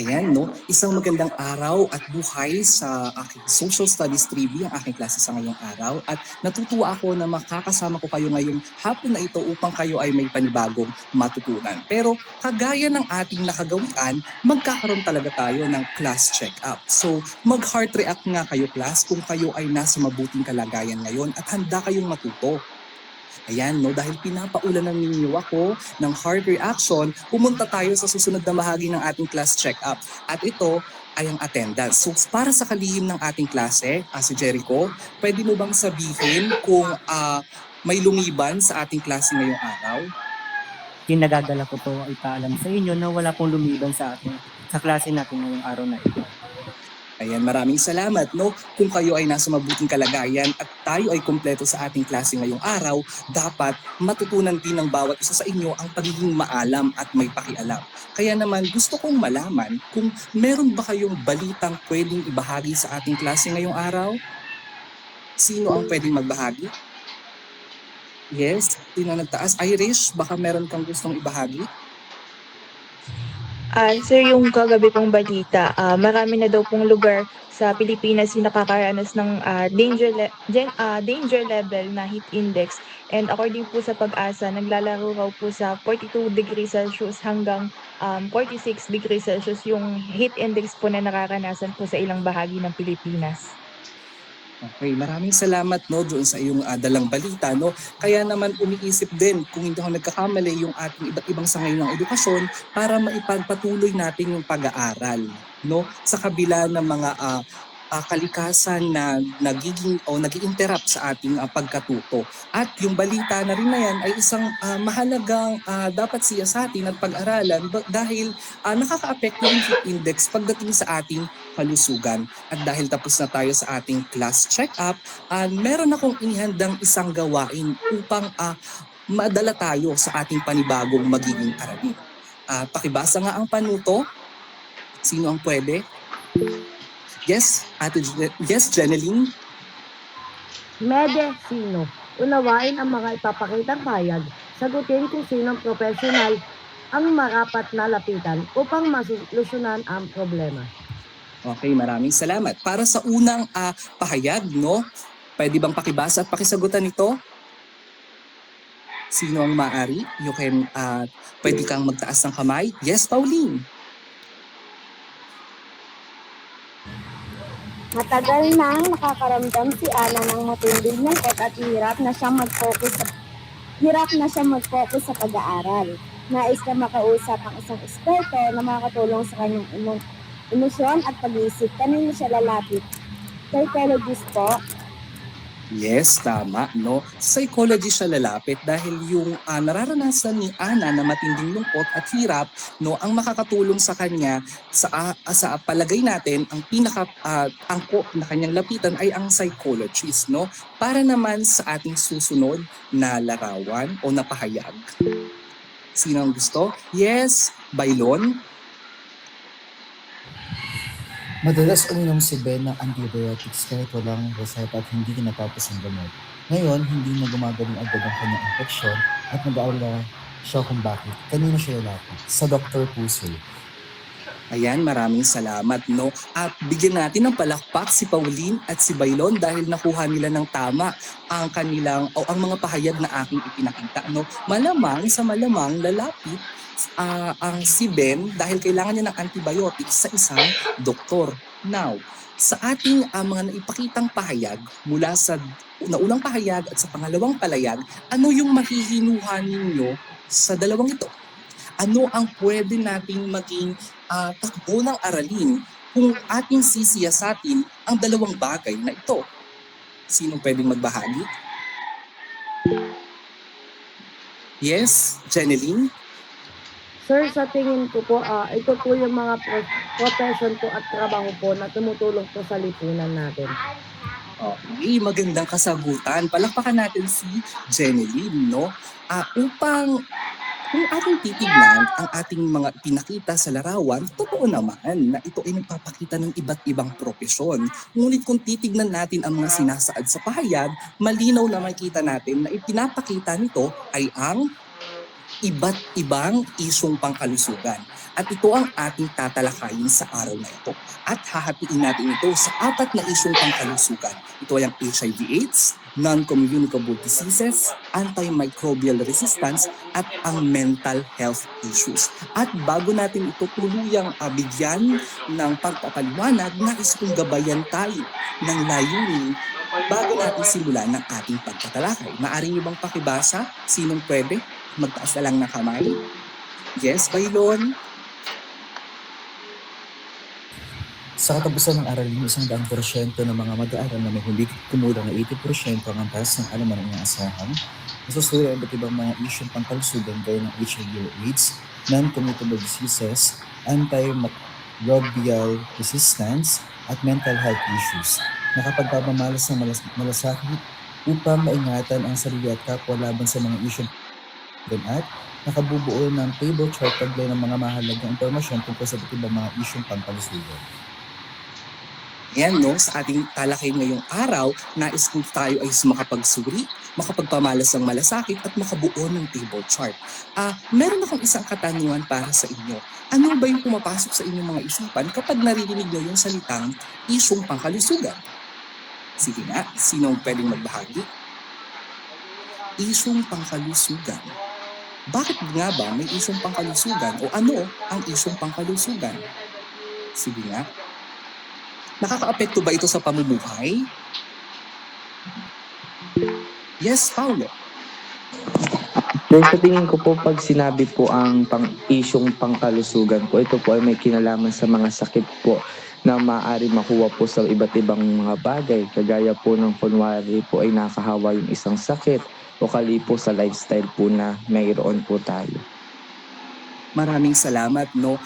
Ayan, no? Isang magandang araw at buhay sa aking Social Studies Trivia, ang aking klase sa ngayong araw. At natutuwa ako na makakasama ko kayo ngayong hapon na ito upang kayo ay may panibagong matutunan. Pero kagaya ng ating nakagawian, magkakaroon talaga tayo ng class check-up. So mag-heart react nga kayo class kung kayo ay nasa mabuting kalagayan ngayon at handa kayong matuto. Ayan, no, dahil pinapaulanan ninyo ako ng heart reaction, pumunta tayo sa susunod na bahagi ng ating class check-up. At ito ay ang attendance. So para sa kalihim ng ating klase, si Jericho, pwede mo bang sabihin kung may lumiban sa ating klase ngayong araw? Kinagagala ko po ipaalam sa inyo na wala pong lumiban sa klase natin ngayong araw na ito. Ayan, maraming salamat. No? Kung kayo ay nasa mabuting kalagayan at tayo ay kumpleto sa ating klase ngayong araw, dapat matutunan din ng bawat isa sa inyo ang pagiging maalam at may pakialam. Kaya naman gusto kong malaman kung meron ba kayong balitang pwedeng ibahagi sa ating klase ngayong araw? Sino ang pwedeng magbahagi? Yes, sino nagtaas? Irish, baka meron kang gustong ibahagi? Sir, yung kagabi pong balita, marami na daw pong lugar sa Pilipinas yung nakakaranas ng danger level na heat index. And according po sa Pag-asa, naglalaro raw po sa 42 degrees Celsius hanggang 46 degrees Celsius yung heat index po na nakakanasan po sa ilang bahagi ng Pilipinas. Okay, maraming salamat no doon sa iyong dalang balita no. Kaya naman umiisip din kung hindi ako nagkakamali yung ating iba't ibang sangay ng edukasyon para maipagpatuloy natin yung pag-aaral no sa kabila ng mga kalikasan na nagiging o nag-interrupt sa ating pagkatuto. At yung balita na rin na yan ay isang mahalagang dapat siyasatin at pag-aralan dahil nakaka-apekto yung heat index pagdating sa ating kalusugan. At dahil tapos na tayo sa ating class check-up, meron akong inihandang isang gawain upang madala tayo sa ating panibagong magiging aralin. Pakibasa nga ang panuto. Sino ang pwede? Yes, yes, Jeneline. Medicino. Unawain ang mga ipapakitang payag. Sagutin kung sinong profesional ang marapat na lapitan upang masolusyonan ang problema. Okay, maraming salamat. Para sa unang pahayag, no? Pwede bang pakibasa at pakisagutan ito? Sino ang maaari? You can, pwede kang magtaas ng kamay. Yes, Pauline. Matagal nang nakakaramdam si Ana ng matinding lungkot at hirap na siyang mag-focus sa pag-aaral. Nais na makausap ang isang eksperto na makakatulong sa kanyang emosyon at pag-iisip. Kanino siya lalapit? Psychologist po. Yes, tama, no? Psychology siya lalapit dahil yung nararanasan ni Ana na matinding lungkot at hirap, no, ang makakatulong sa kanya sa palagay natin, ang angkop na kanyang lapitan ay ang psychologist, no? Para naman sa ating susunod na larawan o na pahayag. Sino ang gusto? Yes, Bailon. Madalas uminom si Ben ng antibiotics kahit walang reseta at hindi natapos ang gamot. Ngayon, hindi na gumagaling agad ang kanyang infeksyon at nag-aalala siya kung bakit. Kanino siya lalapit? Sa Dr. Pusoy. Ayan, maraming salamat, no? At bigyan natin ng palakpak si Pauline at si Bailon dahil nakuha nila ng tama ang kanilang o ang mga pahayag na aking ipinakita, no? Malamang lalapit ang si Ben dahil kailangan niya ng antibiotics sa isang doktor. Now, sa ating mga naipakitang pahayag mula sa unang pahayag at sa pangalawang palayag, ano yung mahihinuha ninyo sa dalawang ito? Ano ang pwede nating maging takbo ng aralin kung ating sisiyasatin ang dalawang bagay na ito? Sino pwedeng magbahagi? Yes, Jeneline? Sir, sa tingin ko po, ito po yung mga profession po at trabaho po na tumutulong po sa lipunan natin. Okay, magandang kasagutan. Palakpakan natin si Jeneline, no? Upang kung ating titignan ang ating mga pinakita sa larawan, totoo naman na ito ay nagpapakita ng iba't ibang propesyon. Ngunit kung titignan natin ang mga sinasaad sa pahayag, malinaw na makita natin na ipinapakita nito ay ang iba't ibang isyong pangkalusugan. At ito ang ating tatalakayin sa araw na ito. At hahatiin natin ito sa 4 na isyong pangkalusugan. Ito ay ang HIV/AIDS, non-communicable diseases, antimicrobial resistance, at ang mental health issues. At bago natin ito tuluyang bigyan ng pagpapaliwanag, nais kong gabayan tayo ng layunin bago natin simulan ng ating pagtatalakay. Maaari niyo bang pakibasa? Sinong pwede? Magtaas na lang ng kamay. Yes, Bailon? Sa katapusan ng aralin, 100% ng mga mag-aaral na may hindi kumulang na 80% ang antas ng alaman ng inyong asahan. Nasusuri ang iba't ibang mga isyong pangkalusugan gaya ng HIV or AIDS, non-communicable diseases, antimicrobial resistance, at mental health issues. Nakapagpapamalas ng malasakit upang maingatan ang sarili at kapwa laban sa mga isyong at nakabubuo ng table chart taglay ng mga mahalagang impormasyon tungkol sa iba't ibang mga isyong pangkalusugan. Yan, no? Sa ating talakay ngayong araw, nais kong tayo ay makapagsuri, makapagpamalas ng malasakit at makabuo ng table chart. Meron akong isang katanungan para sa inyo. Ano ba yung pumapasok sa inyong mga isipan kapag naririnig nyo yung salitang isyong pangkalusugan? Sige nga, sinong pwedeng magbahagi? Isyong pangkalusugan. Bakit nga ba may isyong pangkalusugan o ano ang isyong pangkalusugan? Sige nga. Nakakaapekto ba ito sa pamumuhay? Yes, Paulo. Then sa tingin ko po, pag sinabi po ang isyong pangkalusugan po, ito po ay may kinalaman sa mga sakit po na maaari makuha po sa iba't ibang mga bagay. Kagaya po ng kunwari po ay nakahawa yung isang sakit o kali po sa lifestyle po na mayroon po tayo. Maraming salamat, no?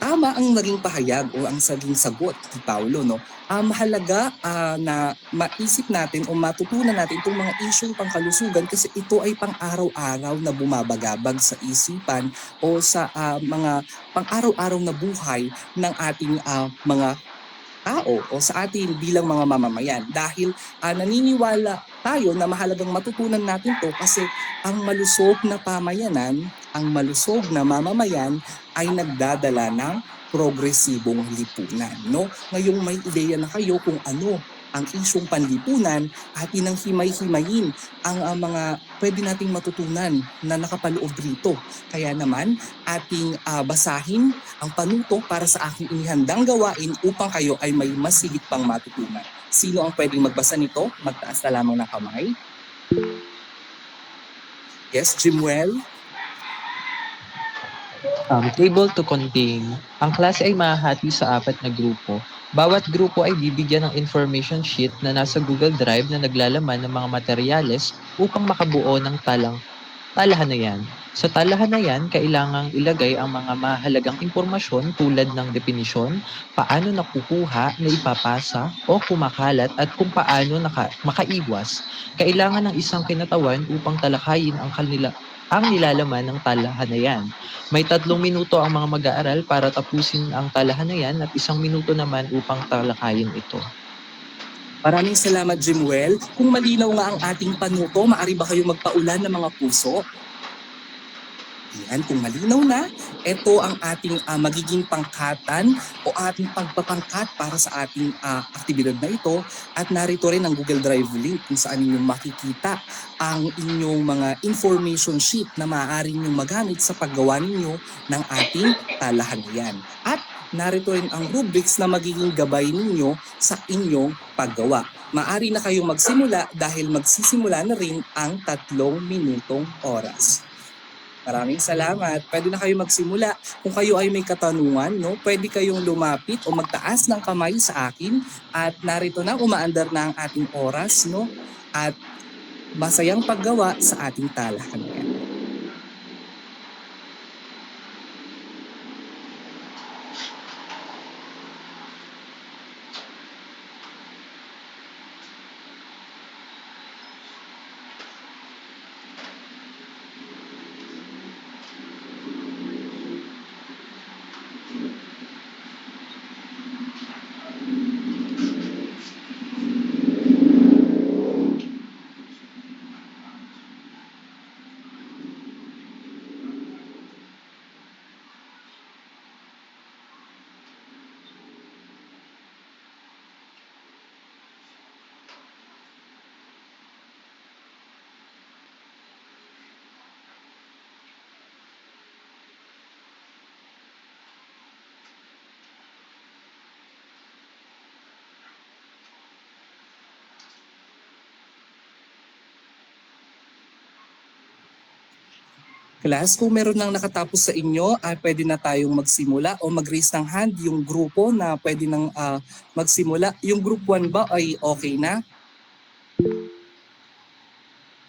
Tama ang naging pahayag o ang saging sagot ni Paulo, no? Mahalaga na maisip natin o matutunan natin itong mga isyong pangkalusugan kasi ito ay pang-araw-araw na bumabagabag sa isipan o sa mga pang-araw-araw na buhay ng ating mga tao o sa atin bilang mga mamamayan dahil naniniwala tayo na mahalagang matutunan natin to kasi ang malusog na pamayanan, ang malusog na mamamayan ay nagdadala ng progresibong lipunan. No? Ngayong may ideya na kayo kung ano ang isyong panlipunan, atin ang himay-himayin ang mga pwede nating matutunan na nakapaloob rito. Kaya naman, ating basahin ang panuto para sa aking inihandang gawain upang kayo ay may mas higit pang matutunan. Sino ang pwedeng magbasa nito? Magtaas na lamang ng kamay. Yes, Jimwell? Table to contain. Ang klase ay mahahati sa 4 na grupo. Bawat grupo ay bibigyan ng information sheet na nasa Google Drive na naglalaman ng mga materyales upang makabuo ng talahanayan. Sa talahanayan, kailangang ilagay ang mga mahalagang impormasyon tulad ng definisyon, paano nakukuha, naipapasa, o kumakalat at kung paano makaiwas. Kailangan ng isang kinatawan upang talakayin ang nilalaman ng talahanayan. May 3 minuto ang mga mag-aaral para tapusin ang talahanayan at 1 minuto naman upang talakayin ito. Maraming salamat, Jimwell. Kung malinaw nga ang ating panuto, maaari ba kayo magpaulan ng mga puso? Yan, kung malinaw na, ito ang ating magiging pangkatan o ating pagpapangkat para sa ating aktibidad na ito. At narito rin ang Google Drive link kung saan ninyong makikita ang inyong mga information sheet na maaari ninyong magamit sa paggawa ninyo ng ating talahanayan. At narito rin ang rubrics na magiging gabay ninyo sa inyong paggawa. Maaari na kayong magsimula dahil magsisimula na rin ang 3 minutong oras. Maraming salamat. Pwede na kayo magsimula. Kung kayo ay may katanungan, no, pwede kayong lumapit o magtaas ng kamay sa akin at narito na umaandar na ang ating oras, no? At masayang paggawa sa ating talahanayan. Class, kung meron nang nakatapos sa inyo, pwede na tayong magsimula o mag-raise ng hand yung grupo na pwede nang magsimula. Yung group 1 ba ay okay na?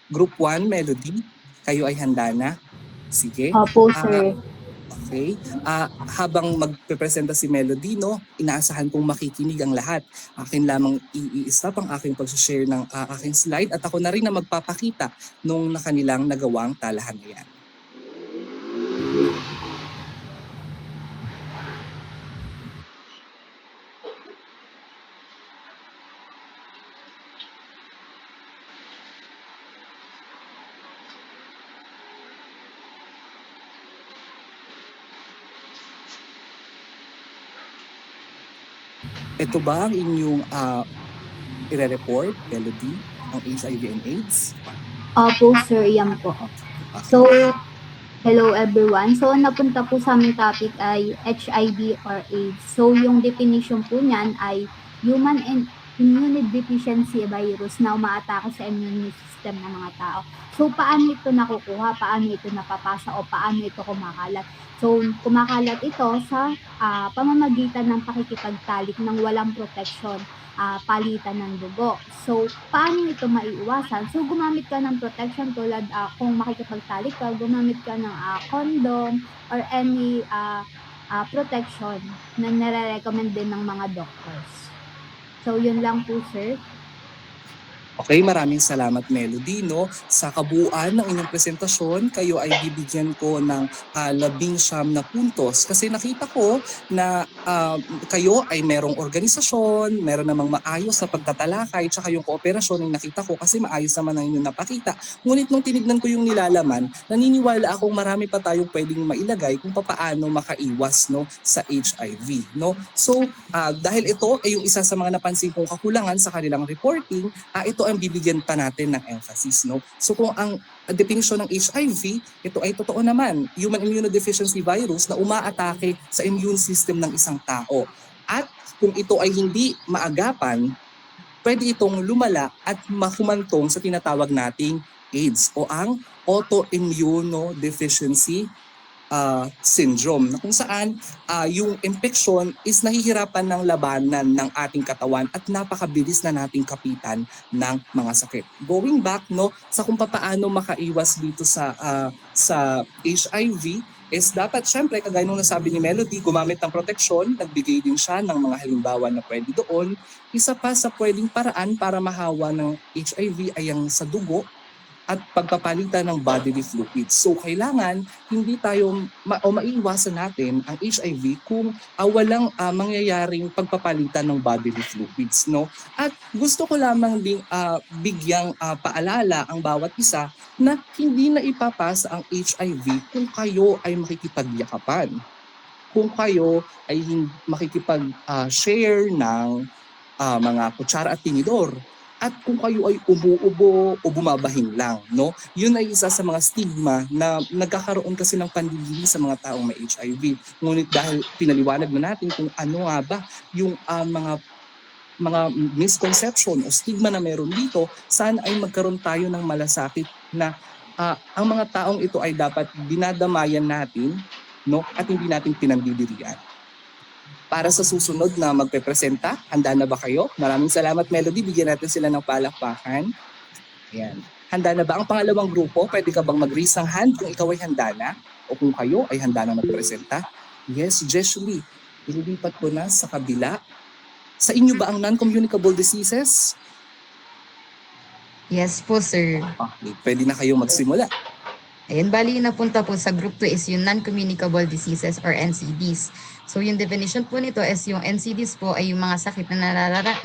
Group 1, Melody, kayo ay handa na? Sige. Opo, Ah, sir. okay. Habang magpe-presenta si Melody, no, inaasahan kong makikinig ang lahat. Akin lamang i-stop ang aking pag-share ng aking slide at ako na rin na magpapakita nung na kanilang nagawang talahan na yan. Ito ba ang inyong ire-report, Melody, ang HIV and AIDS? Opo, sir. Yan po. Okay. So, hello everyone. So, ang napunta po sa aming topic ay HIV or AIDS. So, yung definition po niyan ay human immunodeficiency virus na umaatake sa immune system ng mga tao. So, paano ito nakukuha? Paano ito napapasa? O paano ito kumakalat? So, kumakalat ito sa pamamagitan ng pakikipagtalik ng walang proteksyon, palitan ng dugo. So, paano ito maiiwasan? So, gumamit ka ng protection tulad kung makikipagtalik ka, gumamit ka ng condom or any protection na nare-recommend din ng mga doctors. So, yun lang po, sir. Okay, maraming salamat Melody, no. Sa kabuuan ng inyong presentasyon, kayo ay bibigyan ko ng 19 na puntos kasi nakita ko na kayo ay merong organisasyon, meron namang maayos na pagtatalakay, tsaka yung kooperasyon ay nakita ko kasi maayos naman ang inyong napakita. Ngunit nung tinignan ko yung nilalaman, naniniwala akong marami pa tayong pwedeng mailagay kung paano makaiwas, no, sa HIV, no. So, dahil ito ay yung isa sa mga napansin kong kakulangan sa kanilang reporting, ito ang bibigyan pa natin ng emphasis, no? So kung ang definition ng HIV, ito ay totoo naman, human immunodeficiency virus na umaatake sa immune system ng isang tao. At kung ito ay hindi maagapan, pwede itong lumala at mahumantong sa tinatawag nating AIDS o ang autoimmunodeficiency syndrome, na kung saan yung infection is nahihirapan ng labanan ng ating katawan at napakabilis na nating kapitan ng mga sakit. Going back, no, sa kung paano makaiwas dito sa HIV is dapat syempre kagaya nung nasabi ni Melody, gumamit ng proteksyon, nagbigay din siya ng mga halimbawa na pwede doon. Isa pa sa pwedeng paraan para mahawa ng HIV ay ang sa dugo at pagpapalitan ng bodily fluids. So kailangan hindi tayo maiiwasan natin ang HIV kung walang mangyayaring pagpapalitan ng bodily fluids, no? At gusto ko lamang ding bigyang paalala ang bawat isa na hindi na ipapasa ang HIV kung kayo ay makikipagyakapan. Kung kayo ay makikipag-share ng mga kutsara at tinidor. At kung kayo ay umuubo o bumabahin lang, no? Yun ay isa sa mga stigma na nagkakaroon kasi ng pandilili sa mga taong may HIV. Ngunit dahil pinaliwanag na natin kung ano nga ba yung mga misconception o stigma na meron dito, sana ay magkaroon tayo ng malasakit na ang mga taong ito ay dapat dinadamayan natin, no? At hindi natin pinandidirian. Para sa susunod na magpe-presenta, handa na ba kayo? Maraming salamat Melody, bigyan natin sila ng palakpakan. Ayan. Handa na ba ang pangalawang grupo? Pwede ka bang mag-raise ng hand kung ikaw ay handa na? O kung kayo ay handa na magpresenta? Yes, Jeshley, ililipat ko na sa kabila. Sa inyo ba ang non-communicable diseases? Yes po, sir. Okay, pwede na kayo magsimula. Ayun, bali napunta po sa group 2 is yung non-communicable diseases or NCDs. So yung definition po nito is yung NCDs po ay yung mga sakit na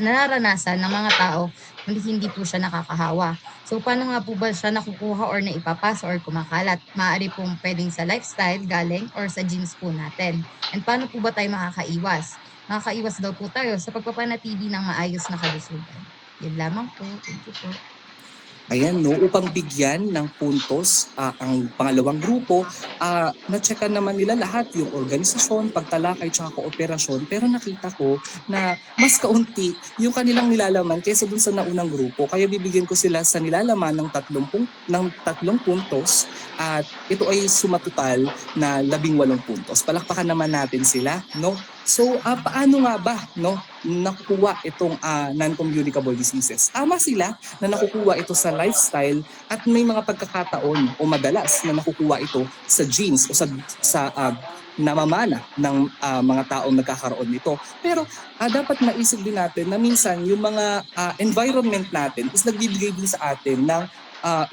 nararanasan ng mga tao kundi hindi po siya nakakahawa. So paano nga po ba siya nakukuha or naipapasa or kumakalat? Maaari pong pwedeng sa lifestyle galing or sa genes po natin. And paano po ba tayo makakaiwas? Makakaiwas daw po tayo sa pagpapanatili ng maayos na kalusugan. Yun lamang po. Thank you po. Ayan, no, upang bigyan ng puntos ang pangalawang grupo, na-checkan naman nila lahat yung organisasyon, pagtalakay, tsaka kooperasyon. Pero nakita ko na mas kaunti yung kanilang nilalaman kaysa dun sa naunang grupo. Kaya bibigyan ko sila sa nilalaman ng tatlong puntos at ito ay sumatotal na 18 puntos. Palakpakan naman natin sila, no? So, paano nga ba, no, nakukuha itong non-communicable diseases? Tama sila na nakukuha ito sa lifestyle at may mga pagkakataon o madalas na nakukuha ito sa genes o sa namamana ng mga taong nagkakaroon nito. Pero dapat maisip din natin na minsan yung mga environment natin is nagbibigay din sa atin ng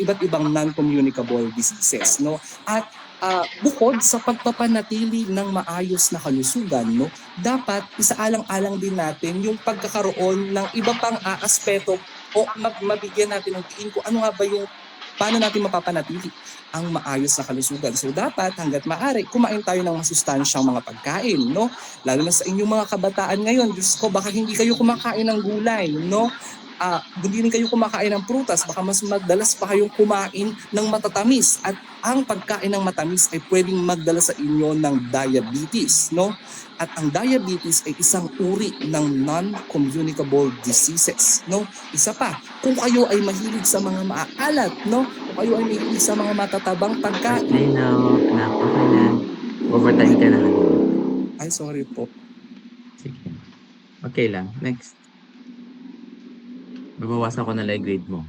iba't ibang non-communicable diseases, no? At bukod sa pagpapanatili ng maayos na kalusugan, no, dapat isaalang-alang din natin yung pagkakaroon ng iba pang aspeto o mabigyan natin ng tiin kung ano nga ba yung paano natin mapapanatili ang maayos na kalusugan. So dapat hangga't maaari kumain tayo ng masustansyang mga pagkain, no? Lalo na sa inyong mga kabataan ngayon, Diyos ko, baka hindi kayo kumakain ng gulay, no? Hindi rin kayo kumakain ng prutas, baka mas madalas pa kayong kumain ng matatamis at ang pagkain ng matamis ay pwedeng magdala sa inyo ng diabetes, no? At ang diabetes ay isang uri ng non-communicable diseases, no? Isa pa, kung kayo ay mahilig sa mga maaalat, no? Kung kayo ay mahilig sa mga matatabang pagkain. Okay na. Overtime ka na lang. Ay, sorry po. Sige. Okay lang. Next. Babawasan ko na lang yung grade mo.